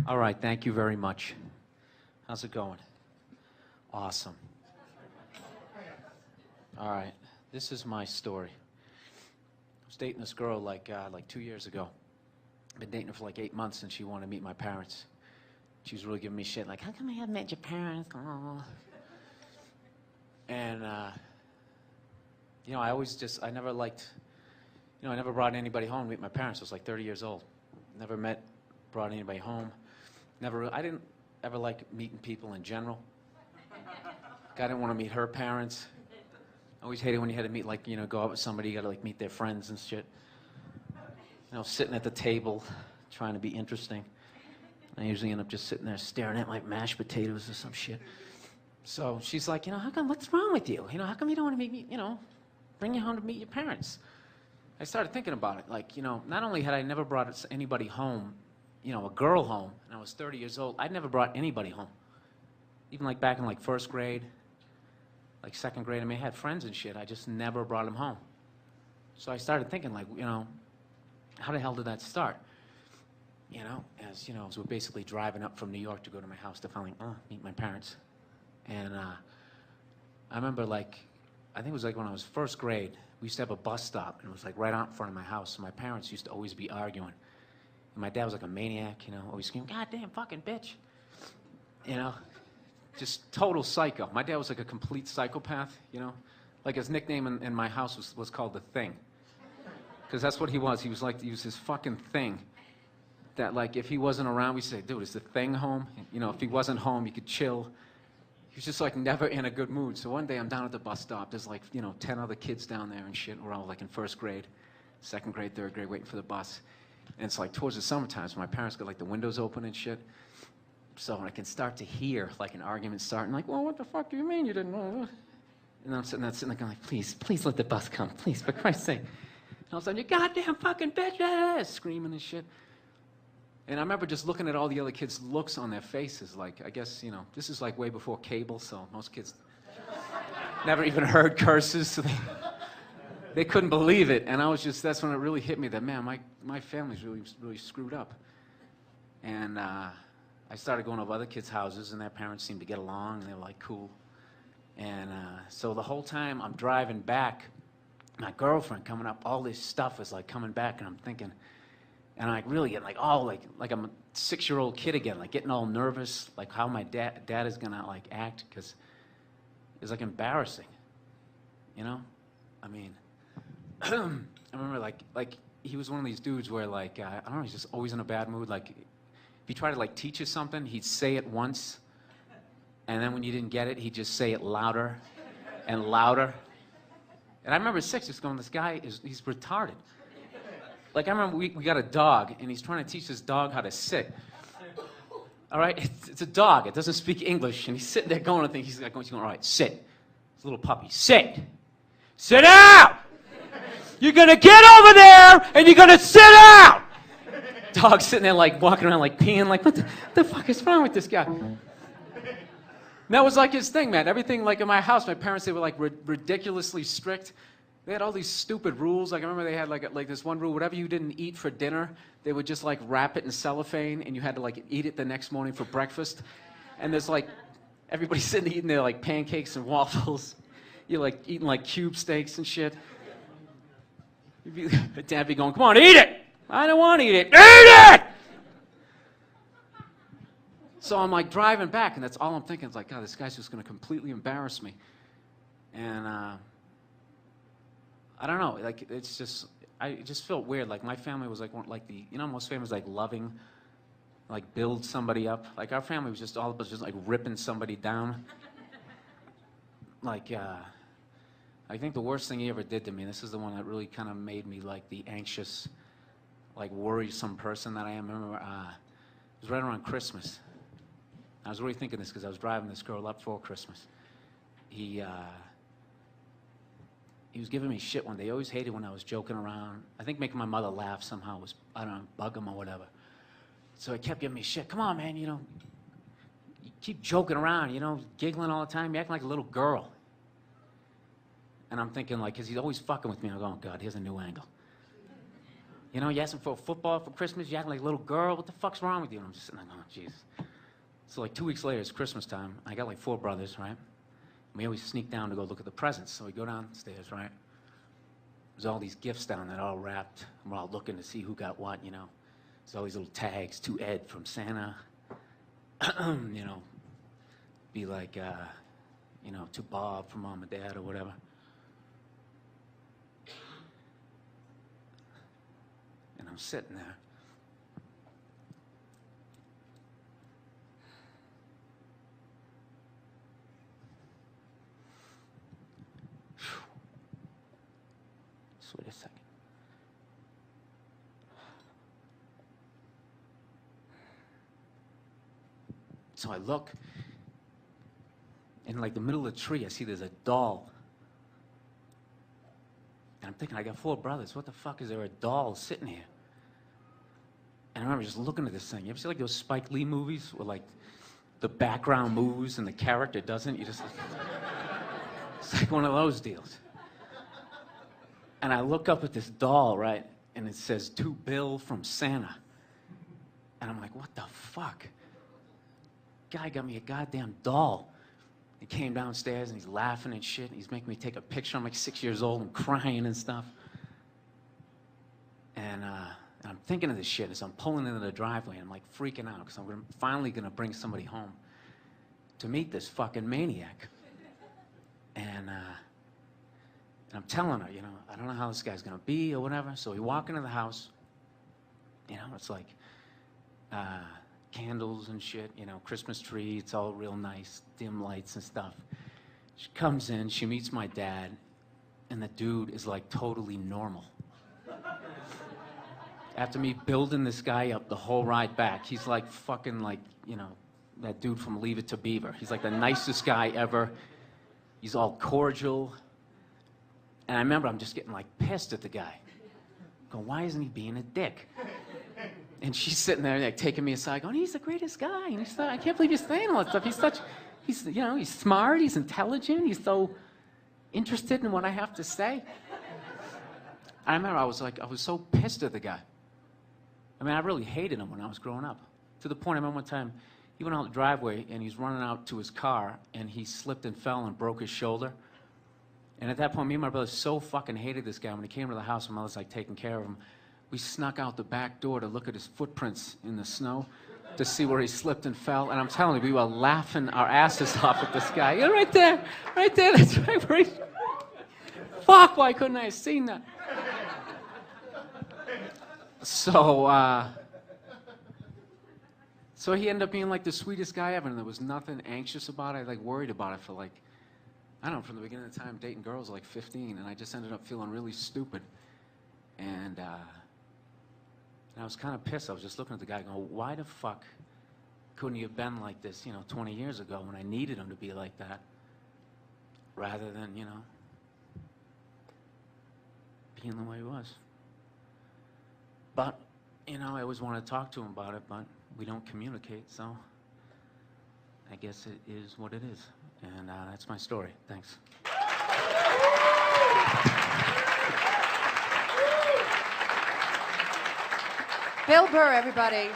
All right, thank you very much. How's it going? Awesome. All right, this is my story. I was dating this girl like 2 years ago. I've been dating her for like 8 months, and she wanted to meet my parents. She was really giving me shit, like, how come I haven't met your parents? Oh. And, you know, I never brought anybody home to meet my parents. I was like 30 years old. Never brought anybody home. I didn't ever like meeting people in general. I didn't want to meet her parents. I always hated when you had to meet, like, you know, go out with somebody, you got to, like, meet their friends and shit. You know, sitting at the table, trying to be interesting. I usually end up just sitting there staring at, like, mashed potatoes or some shit. So she's like, you know, what's wrong with you? You know, how come you don't want to meet me, you know, bring you home to meet your parents? I started thinking about it. Like, you know, not only had I never brought anybody home, you know, a girl home, and I was 30 years old, I'd never brought anybody home. Even like back in like first grade, like second grade, I mean, I had friends and shit, I just never brought them home. So I started thinking, like, you know, how the hell did that start? You know, as we're basically driving up from New York to go to my house to finally meet my parents. And I remember, like, I think it was like when I was first grade, we used to have a bus stop, and it was like right out in front of my house. So my parents used to always be arguing. And my dad was like a maniac, you know, always screaming, "God damn fucking bitch." You know, just total psycho. My dad was like a complete psychopath, you know. Like his nickname in my house was called The Thing. Because that's what he was. He was this fucking thing. That, like, if he wasn't around, we'd say, dude, is the thing home? You know, if he wasn't home, you could chill. He was just, like, never in a good mood. So one day I'm down at the bus stop. There's, like, you know, 10 other kids down there and shit. We're all, like, in first grade, second grade, third grade, waiting for the bus. And it's, like, towards the summertime, so my parents got, like, the windows open and shit. So I can start to hear, like, an argument starting, like, well, what the fuck do you mean you didn't know? And I'm sitting there going, like, please let the bus come. Please, for Christ's sake. And all of a sudden, you goddamn fucking bitch, screaming and shit. And I remember just looking at all the other kids' looks on their faces, like, I guess, you know, this is like way before cable, so most kids never even heard curses, so they couldn't believe it. And that's when it really hit me that, man, my family's really screwed up. And I started going over other kids' houses, and their parents seemed to get along, and they were, like, cool. And so the whole time I'm driving back, my girlfriend coming up, all this stuff is, like, coming back, and I'm thinking, and I really get, like, like I'm a 6-year-old kid again, like, getting all nervous, like, how my dad is gonna, like, act, because it's, like, embarrassing, you know? I mean, I remember, like, he was one of these dudes where, like, I don't know, he's just always in a bad mood. Like, if he tried to, like, teach you something, he'd say it once, and then when you didn't get it, he'd just say it louder and louder. And I remember at 6, just going, this guy he's retarded. Like, I remember we got a dog, and he's trying to teach this dog how to sit. All right? It's a dog. It doesn't speak English, and he's sitting there going, he's going, all right, sit. It's a little puppy. Sit. Sit down! You're going to get over there, and you're going to sit down! Dog's sitting there, like, walking around, like, peeing, like, what the fuck is wrong with this guy? And that was, like, his thing, man. Everything, like, in my house, my parents, they were, like, ridiculously strict. They had all these stupid rules. Like, I remember they had, like this one rule, whatever you didn't eat for dinner, they would just, like, wrap it in cellophane, and you had to, like, eat it the next morning for breakfast. And there's, like, everybody sitting eating their, like, pancakes and waffles. You're, like, eating, like, cube steaks and shit. Dad be going, come on, eat it! I don't want to eat it. Eat it! So I'm, like, driving back, and that's all I'm thinking. It's like, God, this guy's just going to completely embarrass me. And, I don't know, like, it just felt weird. Like, my family was, like most families, like, loving, like, build somebody up. Like, our family was just all of us just, like, ripping somebody down. Like, I think the worst thing he ever did to me, and this is the one that really kind of made me, like, the anxious, like, worrisome person that I am. I remember, it was right around Christmas. I was really thinking this because I was driving this girl up for Christmas. He was giving me shit one day. He always hated when I was joking around. I think making my mother laugh somehow was, I don't know, bug him or whatever. So he kept giving me shit. Come on, man, you know, you keep joking around, you know, giggling all the time. You're acting like a little girl. And I'm thinking, like, because he's always fucking with me. I'm going, oh, God, here's a new angle. You know, you asked him for a football for Christmas, you acting like a little girl, what the fuck's wrong with you? And I'm just sitting there, oh, Jesus. So like 2 weeks later, it's Christmas time. I got like 4 brothers, right? We always sneak down to go look at the presents. So we go downstairs, right? There's all these gifts down there all wrapped. And we're all looking to see who got what, you know. There's all these little tags, to Ed from Santa. You know, be like, you know, to Bob from Mom and Dad or whatever. And I'm sitting there. Just wait a second. So I look, in like the middle of the tree, I see there's a doll. And I'm thinking, I got 4 brothers. What the fuck is there a doll sitting here? And I remember just looking at this thing. You ever see like those Spike Lee movies where like the background moves and the character doesn't? You just, it's like one of those deals. And I look up at this doll, right? And it says, to Bill from Santa. And I'm like, what the fuck? Guy got me a goddamn doll. He came downstairs and he's laughing and shit. And he's making me take a picture. I'm like 6 years old and crying and stuff. And I'm thinking of this shit as I'm pulling into the driveway. And I'm like freaking out because I'm finally gonna bring somebody home to meet this fucking maniac. And I'm telling her, you know, I don't know how this guy's gonna be or whatever. So we walk into the house. You know, it's like candles and shit, you know, Christmas tree, it's all real nice, dim lights and stuff. She comes in, she meets my dad, and the dude is like totally normal. After me building this guy up the whole ride back, he's like fucking like, you know, that dude from Leave It to Beaver. He's like the nicest guy ever. He's all cordial. And I remember I'm just getting like pissed at the guy. Going, why isn't he being a dick? And she's sitting there, like, taking me aside, going, he's the greatest guy. And I can't believe you're saying all that stuff. You know, he's smart, he's intelligent, he's so interested in what I have to say. I remember I was so pissed at the guy. I mean, I really hated him when I was growing up. To the point, I remember one time, he went out the driveway, and he's running out to his car, and he slipped and fell and broke his shoulder. And at that point, me and my brother so fucking hated this guy. When he came to the house, my mother's like taking care of him. We snuck out the back door to look at his footprints in the snow to see where he slipped and fell. And I'm telling you, we were laughing our asses off at this guy. Yeah, right there, that's right where he... Fuck, why couldn't I have seen that? So he ended up being like the sweetest guy ever, and there was nothing anxious about it. I like worried about it for like, I don't know, from the beginning of the time, dating girls like 15, and I just ended up feeling really stupid. And I was kind of pissed. I was just looking at the guy going, why the fuck couldn't you have been like this, you know, 20 years ago when I needed him to be like that, rather than, you know, being the way he was. But, you know, I always want to talk to him about it, but we don't communicate, so I guess it is what it is. And that's my story. Thanks. Bill Burr, everybody.